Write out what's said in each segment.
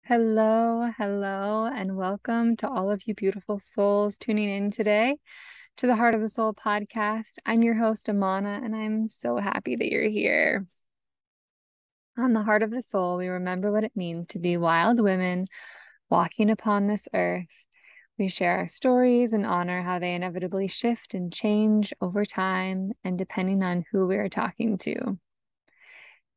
Hello, and welcome to all of you beautiful souls tuning in today to the Heart of the Soul podcast. I'm your host, Amana, and I'm so happy that you're here. On the Heart of the Soul, we remember what it means to be wild women walking upon this earth. We share our stories and honor how they inevitably shift and change over time and depending on who we are talking to.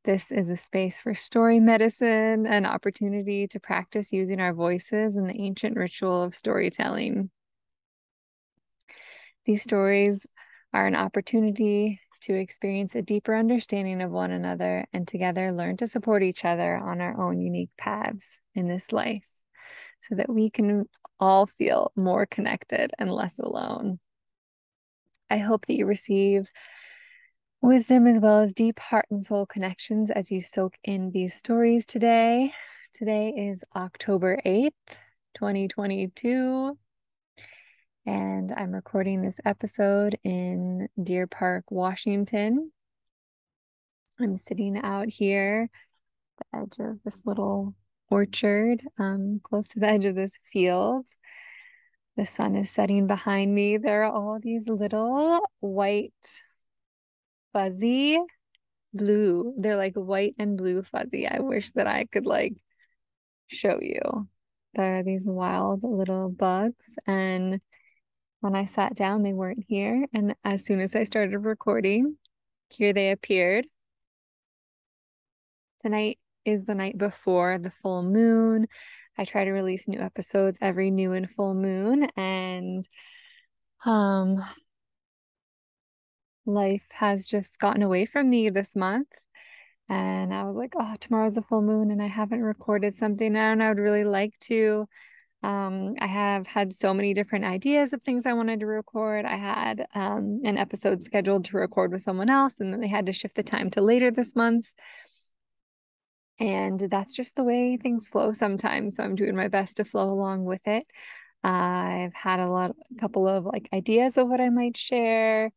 This is a space for story medicine, an opportunity to practice using our voices in the ancient ritual of storytelling. These stories are an opportunity to experience a deeper understanding of one another and together learn to support each other on our own unique paths in this life so that we can all feel more connected and less alone. I hope that you receive wisdom as well as deep heart and soul connections as you soak in these stories today. Today is October 8th, 2022, and I'm recording this episode in Deer Park, Washington. I'm sitting out here at the edge of this little orchard, close to the edge of this field. The sun is setting behind me. There are all these little white fuzzy blue. They're like white and blue fuzzy. I wish that I could like show you. There are these wild little bugs, and when I sat down, they weren't here. And as soon as I started recording, here they appeared. Tonight is the night before the full moon. I try to release new episodes every new and full moon, and life has just gotten away from me this month. And I was like, oh, tomorrow's a full moon and I haven't recorded something. And I would really like to. I have had so many different ideas of things I wanted to record. I had an episode scheduled to record with someone else, and then they had to shift the time to later this month. And that's just the way things flow sometimes. So I'm doing my best to flow along with it. I've had a couple of like ideas of what I might share.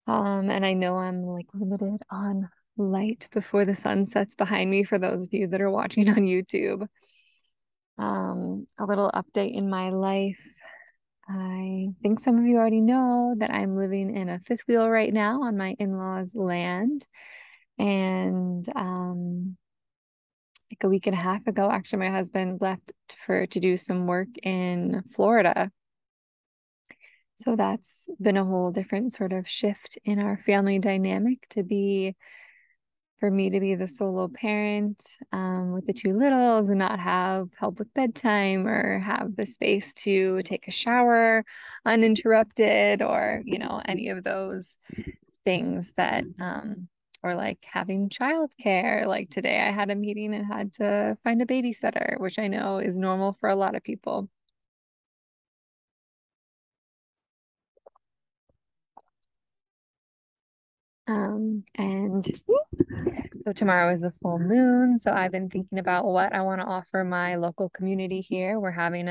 And I know I'm like limited on light before the sun sets behind me for those of you that are watching on YouTube. A little update in my life. I think some of you already know that I'm living in a fifth wheel right now on my in-laws' land. And like a week and a half ago, actually, my husband left to do some work in Florida. So that's been a whole different sort of shift in our family dynamic for me to be the solo parent with the two littles and not have help with bedtime or have the space to take a shower uninterrupted or, any of those things that, or like having childcare. Like today I had a meeting and had to find a babysitter, which I know is normal for a lot of people. And so tomorrow is a full moon. So I've been thinking about what I want to offer my local community here. We're having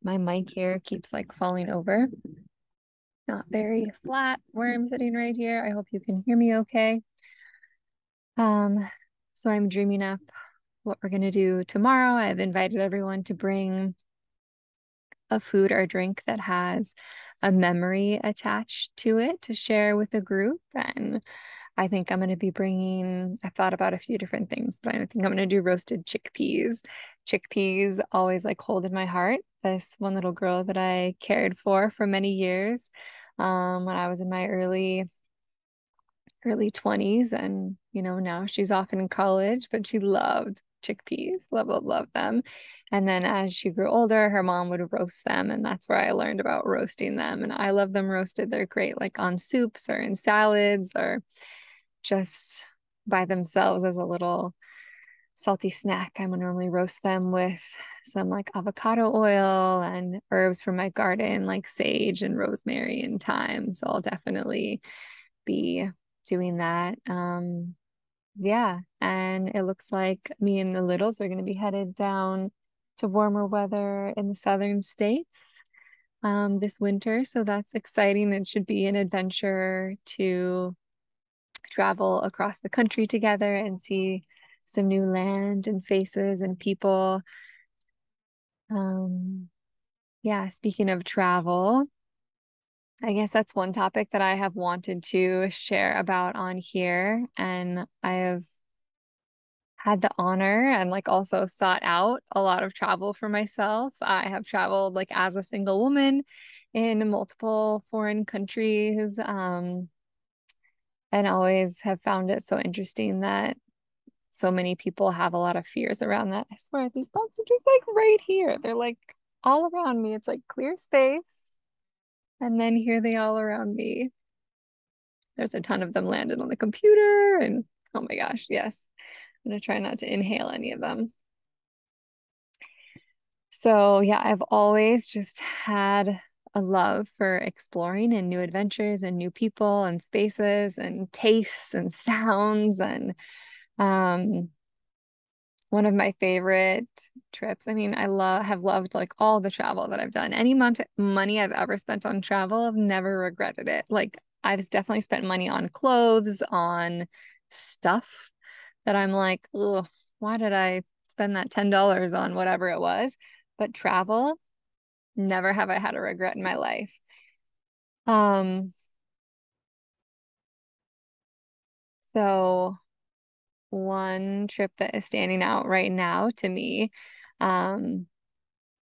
my mic here keeps like falling over. Not very flat where I'm sitting right here. I hope you can hear me okay. So I'm dreaming up what we're going to do tomorrow. I've invited everyone to bring a food or drink that has a memory attached to it to share with the group. And I think I'm going to be I've thought about a few different things, but I think I'm going to do roasted chickpeas. Chickpeas always like hold in my heart. This one little girl that I cared for many years when I was in my early 20s. And, now she's off in college, but she loved chickpeas, love them. And then as she grew older, her mom would roast them. And that's where I learned about roasting them. And I love them roasted. They're great, like on soups or in salads or just by themselves as a little salty snack. I would normally roast them with some like avocado oil and herbs from my garden, like sage and rosemary and thyme. So I'll definitely be doing that. Yeah. And it looks like me and the littles are going to be headed down to warmer weather in the southern states this winter. So that's exciting. It should be an adventure to travel across the country together and see some new land and faces and people. Um, yeah, speaking of travel, I guess that's one topic that I have wanted to share about on here. And I have had the honor and like also sought out a lot of travel for myself. I have traveled like as a single woman in multiple foreign countries, and always have found it so interesting that so many people have a lot of fears around that. I swear, these bugs are just like right here. They're like all around me. It's like clear space. And then here they all around me. There's a ton of them landed on the computer. And oh my gosh, yes. I'm gonna try not to inhale any of them. So yeah, I've always just had a love for exploring and new adventures and new people and spaces and tastes and sounds and um one of my favorite trips. I mean, I love have loved like all the travel that I've done. Any amount of money I've ever spent on travel, I've never regretted it. Like I've definitely spent money on clothes, on stuff that I'm like, oh, why did I spend that $10 on whatever it was? But travel, never have I had a regret in my life. Um, so one trip that is standing out right now to me, um,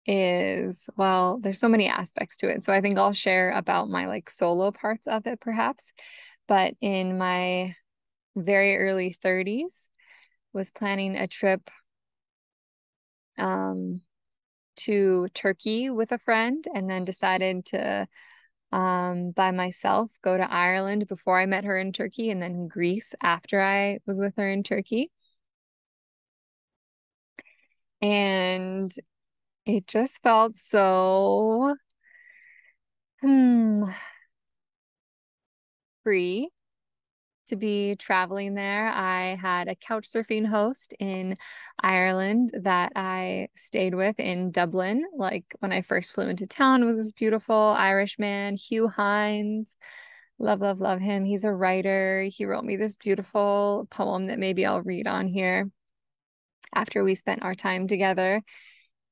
is, well, there's so many aspects to it. So I think I'll share about my like solo parts of it perhaps. But in my very early 30s, was planning a trip um to Turkey with a friend and then decided to by myself go to Ireland before I met her in Turkey and then Greece after I was with her in Turkey. And it just felt so hmm, free to be traveling there. I had a couch surfing host in Ireland that I stayed with in Dublin. Like when I first flew into town was this beautiful Irish man, Hugh Hines. Love, love, love him. He's a writer. He wrote me this beautiful poem that maybe I'll read on here after we spent our time together.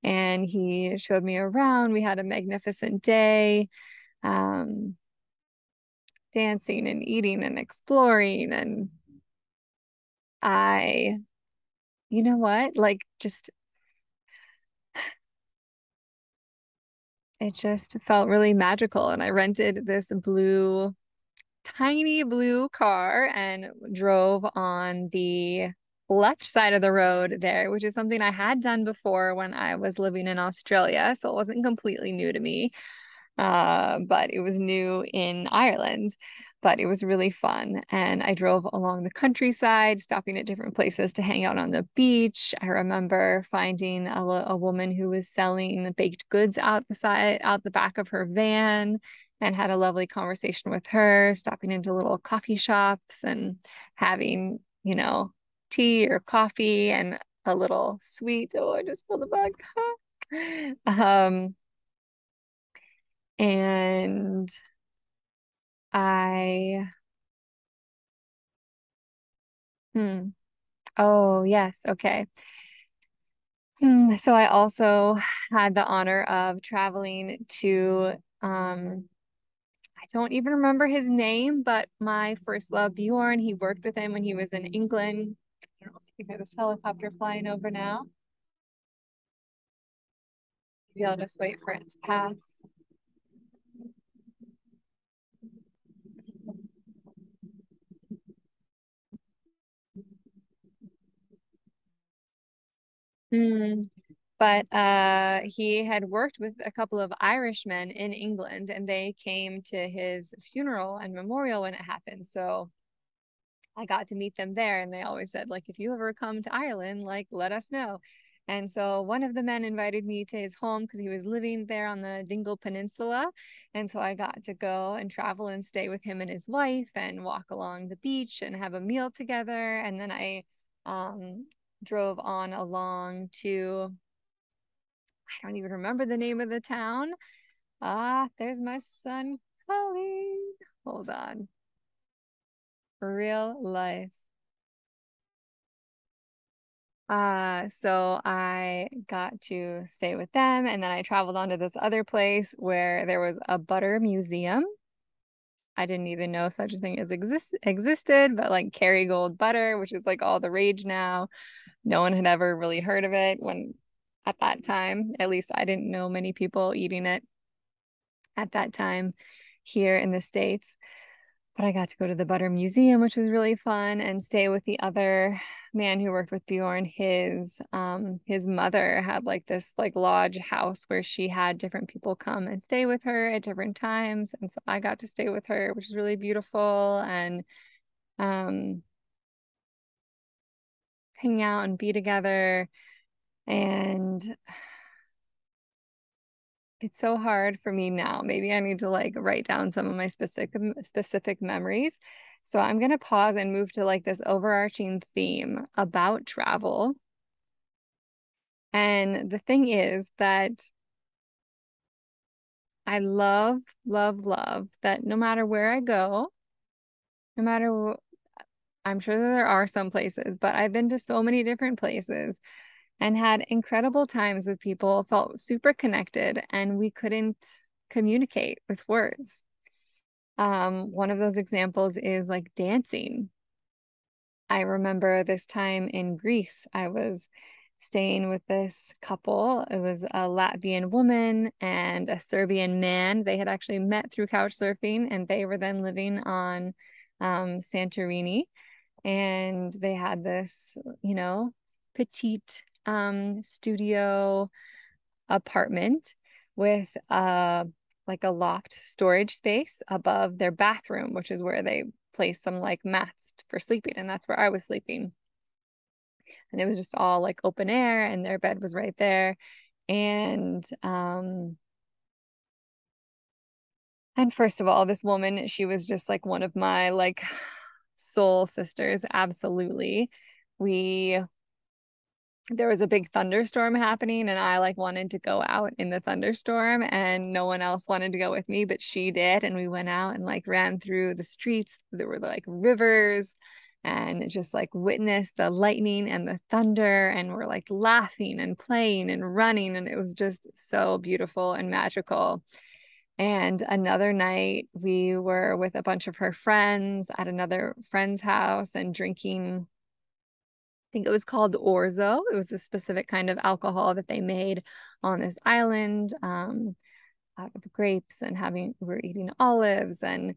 And he showed me around. We had a magnificent day. Um, Dancing and eating and exploring and I you know what? Like, just it just felt really magical. And I rented this tiny blue car and drove on the left side of the road there, which is something I had done before when I was living in Australia. So it wasn't completely new to me. But it was new in Ireland. But it was really fun. And I drove along the countryside, stopping at different places to hang out on the beach. I remember finding a woman who was selling baked goods out the back of her van, and had a lovely conversation with her, stopping into little coffee shops and having, tea or coffee and a little sweet. Oh, I just pulled a bug. Um, and I, hmm. Oh, yes. Okay. So I also had the honor of traveling to, I don't even remember his name, but my first love, Bjorn, he worked with him when he was in England. I don't know if you can hear this helicopter flying over now. Maybe I'll just wait for it to pass. Hmm. But he had worked with a couple of Irishmen in England and they came to his funeral and memorial when it happened. So I got to meet them there and they always said, like, if you ever come to Ireland, like, let us know. And so one of the men invited me to his home because he was living there on the Dingle Peninsula. And so I got to go and travel and stay with him and his wife and walk along the beach and have a meal together. And then I um, drove on along to, I don't even remember the name of the town. Ah, there's my son, Colleen. Hold on. Real life. So I got to stay with them, and then I traveled on to this other place where there was a butter museum. I didn't even know such a thing as existed, but like Kerrygold butter, which is like all the rage now. No one had ever really heard of it when at that time. At least I didn't know many people eating it at that time here in the States. But I got to go to the Butter Museum, which was really fun, and stay with the other man who worked with Bjorn. His mother had like this like lodge house where she had different people come and stay with her at different times. And so I got to stay with her, which is really beautiful, and um hang out and be together. And it's so hard for me now. Maybe I need to like write down some of my specific memories. So I'm gonna pause and move to like this overarching theme about travel. And the thing is that I love, love, love that no matter where I go, no matter I'm sure that there are some places, but I've been to so many different places and had incredible times with people, felt super connected, and we couldn't communicate with words. One of those examples is like dancing. I remember this time in Greece, I was staying with this couple. It was a Latvian woman and a Serbian man. They had actually met through couch surfing, and they were then living on Santorini. And they had this, petite studio apartment with like a loft storage space above their bathroom, which is where they placed some like mats for sleeping, and that's where I was sleeping. And it was just all like open air, and their bed was right there. And first of all, this woman, she was just like one of my like soul sisters, absolutely. We There was a big thunderstorm happening, and I like wanted to go out in the thunderstorm, and no one else wanted to go with me, but she did. And we went out and like ran through the streets. There were like rivers, and just like witnessed the lightning and the thunder, and we're like laughing and playing and running, and it was just so beautiful and magical. And another night we were with a bunch of her friends at another friend's house and drinking, think it was called orzo. It was a specific kind of alcohol that they made on this island, out of grapes, and we were eating olives, and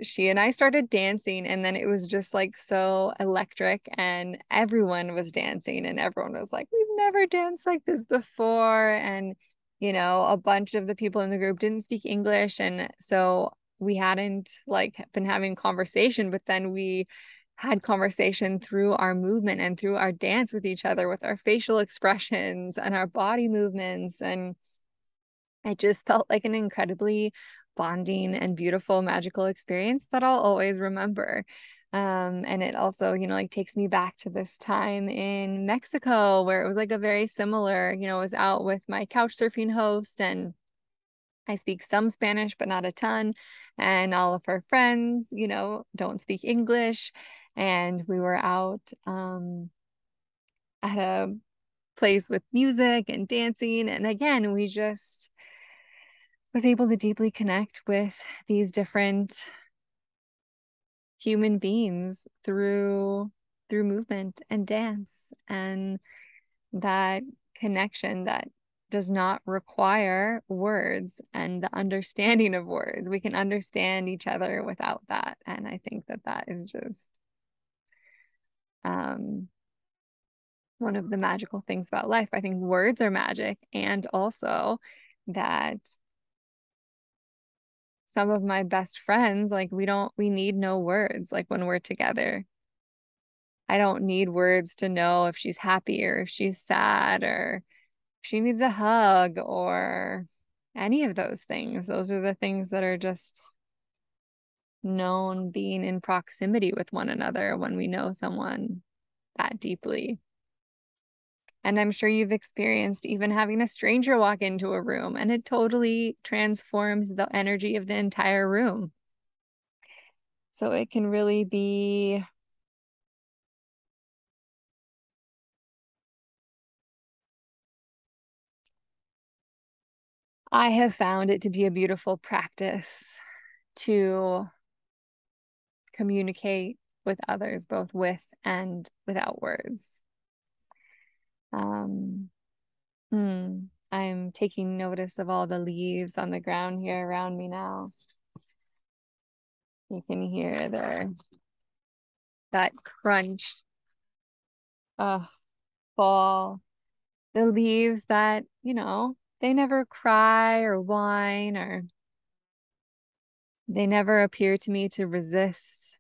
she and I started dancing, and then it was just like so electric, and everyone was dancing, and everyone was like, we've never danced like this before. And a bunch of the people in the group didn't speak English, and so we hadn't like been having conversation, but then we had conversation through our movement and through our dance with each other, with our facial expressions and our body movements. And it just felt like an incredibly bonding and beautiful, magical experience that I'll always remember. And it also, like takes me back to this time in Mexico where it was like a very similar, I was out with my couch surfing host, and I speak some Spanish, but not a ton. And all of her friends, don't speak English. And we were out at a place with music and dancing. And again, we just was able to deeply connect with these different human beings through movement and dance, and that connection that does not require words and the understanding of words. We can understand each other without that. And I think that that is just um, one of the magical things about life. I think words are magic, and also that some of my best friends, like we need no words, like when we're together. I don't need words to know if she's happy or if she's sad or if she needs a hug or any of those things. Those are the things that are just known being in proximity with one another when we know someone that deeply. And I'm sure you've experienced even having a stranger walk into a room, and it totally transforms the energy of the entire room. So it can really be I have found it to be a beautiful practice to communicate with others, both with and without words. Um, I'm taking notice of all the leaves on the ground here around me now. You can hear that crunch. Fall. The leaves that, they never cry or whine, or they never appear to me to resist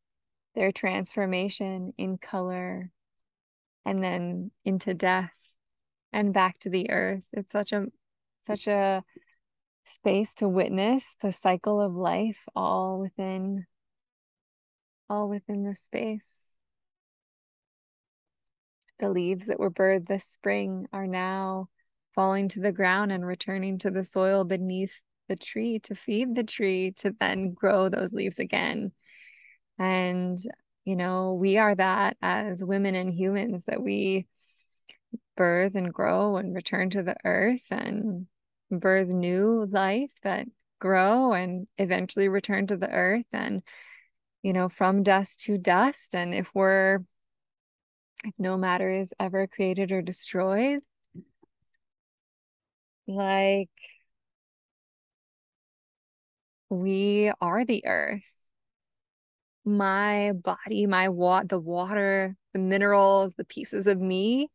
their transformation in color and then into death and back to the earth. It's such a space to witness the cycle of life all within this space. The leaves that were birthed this spring are now falling to the ground and returning to the soil beneath the tree to feed the tree to then grow those leaves again. And, we are that as women and humans, that we birth and grow and return to the earth and birth new life that grow and eventually return to the earth, and from dust to dust. And if no matter is ever created or destroyed, like, we are the earth. My body, the water, the minerals, the pieces of me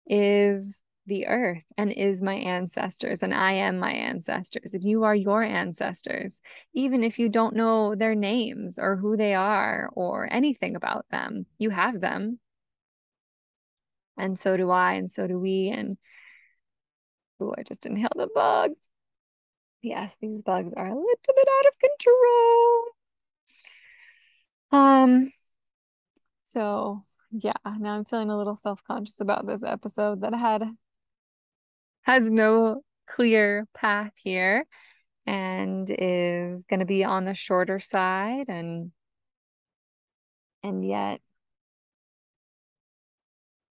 is the earth and is my ancestors, and I am my ancestors, and you are your ancestors, even if you don't know their names or who they are or anything about them. You have them, and so do I, and so do we. And oh, I just inhaled a bug. Yes, these bugs are a little bit out of control. So yeah, now I'm feeling a little self-conscious about this episode that has no clear path here and is going to be on the shorter side, and yet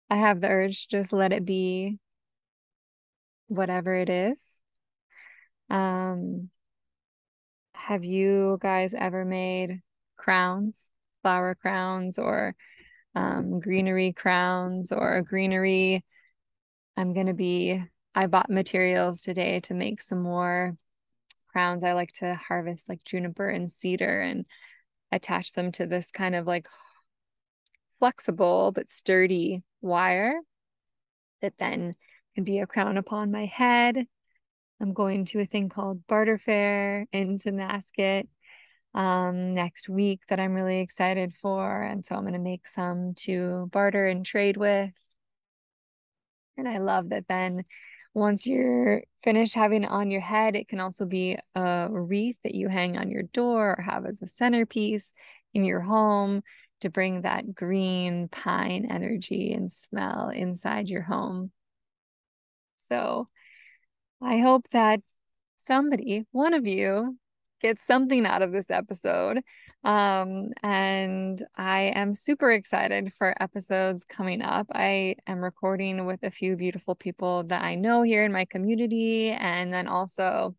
I have the urge to just let it be whatever it is. Have you guys ever made crowns, flower crowns, or greenery crowns, or greenery? I bought materials today to make some more crowns. I like to harvest like juniper and cedar and attach them to this kind of like flexible but sturdy wire that then can be a crown upon my head. I'm going to a thing called Barter Fair in Tonasket next week that I'm really excited for. And so I'm going to make some to barter and trade with. And I love that then once you're finished having it on your head, it can also be a wreath that you hang on your door or have as a centerpiece in your home to bring that green pine energy and smell inside your home. So I hope that one of you, gets something out of this episode. And I am super excited for episodes coming up. I am recording with a few beautiful people that I know here in my community. And then also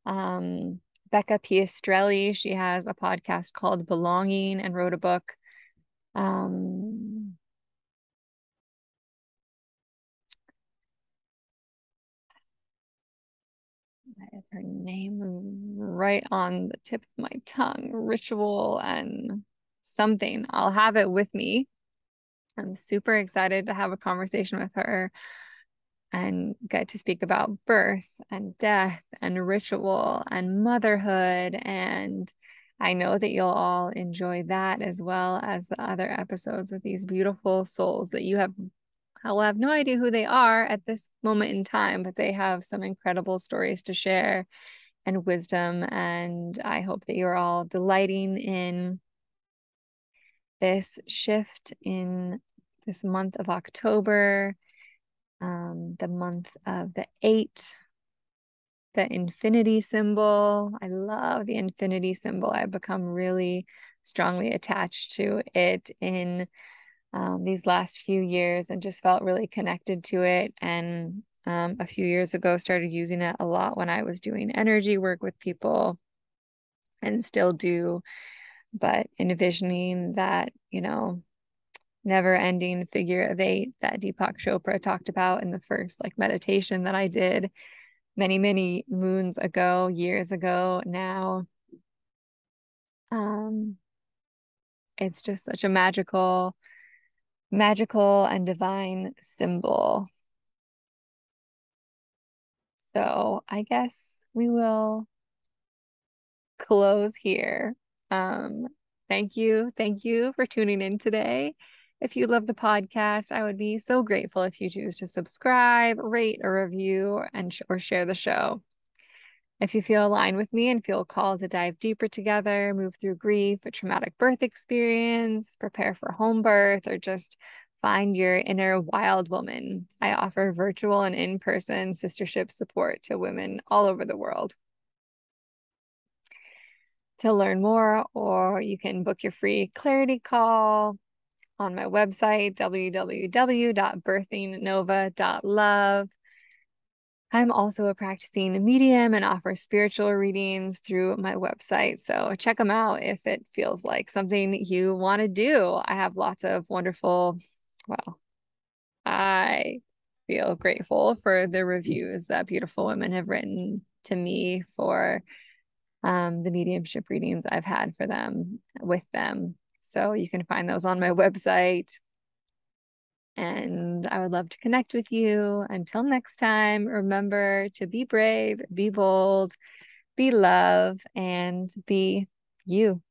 Becca Piastrelli, she has a podcast called Belonging and wrote a book. Her name was right on the tip of my tongue. Ritual and something. I'll have it with me. I'm super excited to have a conversation with her and get to speak about birth and death and ritual and motherhood. And I know that you'll all enjoy that as well as the other episodes with these beautiful souls that I'll have no idea who they are at this moment in time, but they have some incredible stories to share and wisdom. And I hope that you're all delighting in this shift in this month of October, the month of the 8, the infinity symbol. I love the infinity symbol. I've become really strongly attached to it in these last few years and just felt really connected to it. And a few years ago, started using it a lot when I was doing energy work with people and still do, but envisioning that, never ending figure of eight that Deepak Chopra talked about in the first like meditation that I did many, many moons ago, years ago now. Um, it's just such a magical and divine symbol. So I guess we will close here. Um, thank you for tuning in today. If you love the podcast, I would be so grateful if you choose to subscribe, rate, or review, and or share the show. If you feel aligned with me and feel called to dive deeper together, move through grief, a traumatic birth experience, prepare for home birth, or just find your inner wild woman, I offer virtual and in-person sistership support to women all over the world. To learn more, or you can book your free clarity call on my website, www.birthingnova.love. I'm also a practicing medium and offer spiritual readings through my website. So check them out if it feels like something you want to do. I have lots of wonderful, well, I feel grateful for the reviews that beautiful women have written to me for the mediumship readings I've had for them with them. So you can find those on my website. And I would love to connect with you. Until next time, remember to be brave, be bold, be love, and be you.